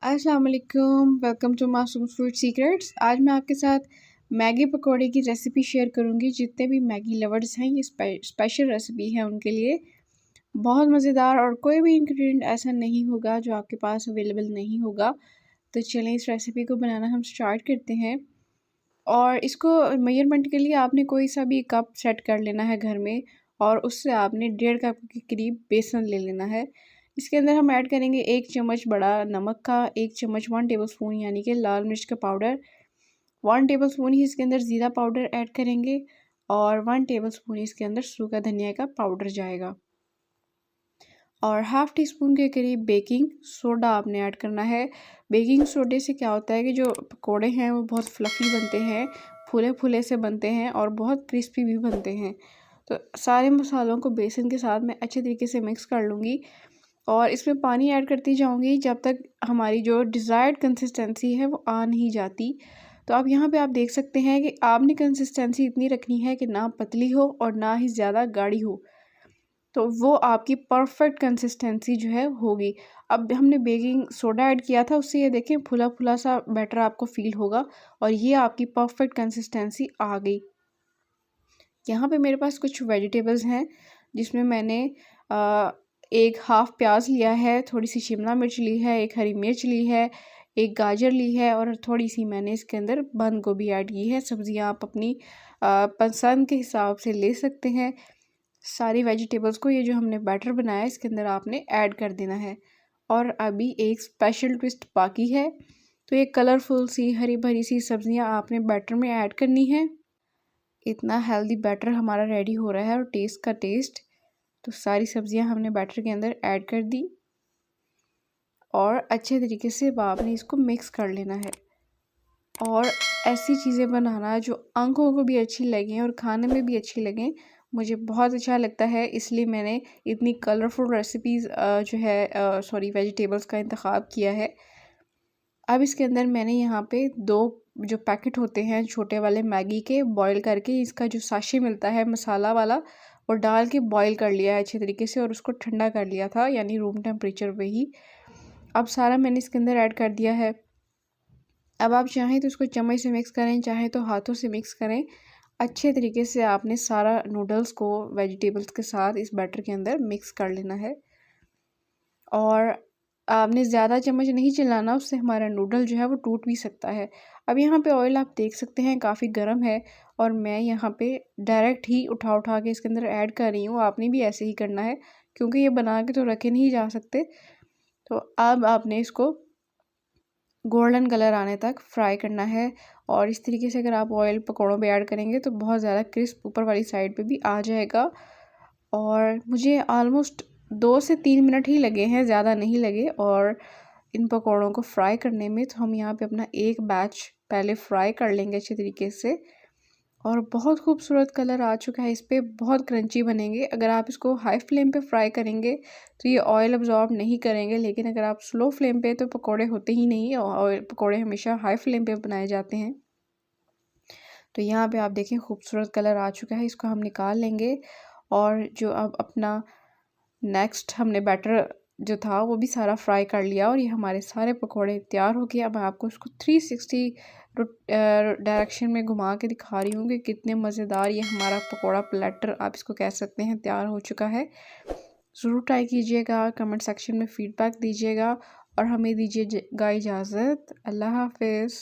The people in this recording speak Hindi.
अस्सलाम वालेकुम, वेलकम टू मासूम फूड सीक्रेट्स। आज मैं आपके साथ मैगी पकौड़े की रेसिपी शेयर करूंगी। जितने भी मैगी लवर्स हैं, ये स्पेशल रेसिपी है उनके लिए। बहुत मज़ेदार और कोई भी इंग्रेडिएंट ऐसा नहीं होगा जो आपके पास अवेलेबल नहीं होगा। तो चलें इस रेसिपी को बनाना हम स्टार्ट करते हैं। और इसको मेजरमेंट के लिए आपने कोई सा भी कप सेट कर लेना है घर में, और उससे आपने 1.5 कप के करीब बेसन ले लेना है। इसके अंदर हम ऐड करेंगे 1 चम्मच बड़ा नमक का, 1 चम्मच 1 टेबलस्पून यानी कि लाल मिर्च का पाउडर, 1 टेबलस्पून ही इसके अंदर ज़ीरा पाउडर ऐड करेंगे, और 1 टेबलस्पून इसके अंदर सूखा धनिया का पाउडर जाएगा, और हाफ़ टी स्पून के करीब बेकिंग सोडा आपने ऐड करना है। बेकिंग सोडे से क्या होता है कि जो पकोड़े हैं वो बहुत फ्लफ़ी बनते हैं, फूले फूले से बनते हैं और बहुत क्रिस्पी भी बनते हैं। तो सारे मसालों को बेसन के साथ मैं अच्छे तरीके से मिक्स कर लूँगी, और इसमें पानी ऐड करती जाऊँगी जब तक हमारी जो डिज़ायर्ड कंसिस्टेंसी है वो आ नहीं जाती। तो अब यहाँ पे आप देख सकते हैं कि आपने कंसिस्टेंसी इतनी रखनी है कि ना पतली हो और ना ही ज़्यादा गाढ़ी हो, तो वो आपकी परफेक्ट कंसिस्टेंसी जो है होगी। अब हमने बेकिंग सोडा ऐड किया था, उससे ये देखें फुला फुला सा बैटर आपको फील होगा, और ये आपकी परफेक्ट कंसिस्टेंसी आ गई। यहाँ पे मेरे पास कुछ वेजिटेबल्स हैं, जिसमें मैंने एक हाफ़ प्याज लिया है, थोड़ी सी शिमला मिर्च ली है, एक हरी मिर्च ली है, एक गाजर ली है, और थोड़ी सी मैंने इसके अंदर बंद गोभी ऐड की है। सब्जियाँ आप अपनी पसंद के हिसाब से ले सकते हैं। सारी वेजिटेबल्स को, ये जो हमने बैटर बनाया है, इसके अंदर आपने ऐड कर देना है। और अभी एक स्पेशल ट्विस्ट बाकी है, तो ये कलरफुल सी हरी भरी सी सब्जियां आपने बैटर में ऐड करनी है। इतना हेल्दी बैटर हमारा रेडी हो रहा है, और टेस्ट का टेस्ट। तो सारी सब्जियां हमने बैटर के अंदर ऐड कर दी, और अच्छे तरीके से आपने इसको मिक्स कर लेना है। और ऐसी चीज़ें बनाना जो आंखों को भी अच्छी लगें और खाने में भी अच्छी लगें, मुझे बहुत अच्छा लगता है। इसलिए मैंने इतनी कलरफुल रेसिपीज़ वेजिटेबल्स का इंतखाब किया है। अब इसके अंदर मैंने यहाँ पे 2 जो पैकेट होते हैं छोटे वाले मैगी के, बॉईल करके इसका जो साशे मिलता है मसाला वाला, वो डाल के बॉईल कर लिया है अच्छे तरीके से, और उसको ठंडा कर लिया था, यानी रूम टेम्परेचर पे ही। अब सारा मैंने इसके अंदर ऐड कर दिया है। अब आप चाहें तो इसको चम्मच से मिक्स करें, चाहें तो हाथों से मिक्स करें। अच्छे तरीके से आपने सारा नूडल्स को वेजिटेबल्स के साथ इस बैटर के अंदर मिक्स कर लेना है, और आपने ज़्यादा चम्मच नहीं चलाना, उससे हमारा नूडल जो है वो टूट भी सकता है। अब यहाँ पे ऑयल आप देख सकते हैं काफ़ी गर्म है, और मैं यहाँ पे डायरेक्ट ही उठा उठा के इसके अंदर ऐड कर रही हूँ। आपने भी ऐसे ही करना है, क्योंकि ये बना के तो रखे नहीं जा सकते। तो अब आपने इसको गोल्डन कलर आने तक फ्राई करना है, और इस तरीके से अगर आप ऑयल पकौड़ों पे ऐड करेंगे तो बहुत ज़्यादा क्रिस्प ऊपर वाली साइड पे भी आ जाएगा। और मुझे ऑलमोस्ट 2 से 3 मिनट ही लगे हैं, ज़्यादा नहीं लगे। और इन पकौड़ों को फ्राई करने में तो हम यहाँ पे अपना एक बैच पहले फ्राई कर लेंगे अच्छे तरीके से, और बहुत खूबसूरत कलर आ चुका है इस पर, बहुत क्रंची बनेंगे। अगर आप इसको हाई फ्लेम पे फ्राई करेंगे तो ये ऑयल अब्जॉर्ब नहीं करेंगे, लेकिन अगर आप स्लो फ्लेम पे, तो पकोड़े होते ही नहीं, और पकोड़े हमेशा हाई फ्लेम पे बनाए जाते हैं। तो यहाँ पे आप देखें खूबसूरत कलर आ चुका है, इसको हम निकाल लेंगे। और जो अब अपना नेक्स्ट हमने बैटर जो था वो भी सारा फ्राई कर लिया, और ये हमारे सारे पकोड़े तैयार हो गए। अब मैं आपको इसको 360 डायरेक्शन में घुमा के दिखा रही हूँ कि कितने मज़ेदार ये हमारा पकोड़ा प्लेटर, आप इसको कह सकते हैं, तैयार हो चुका है। ज़रूर ट्राई कीजिएगा, कमेंट सेक्शन में फ़ीडबैक दीजिएगा, और हमें दीजिएगा इजाज़त। अल्लाह हाफ़िज़।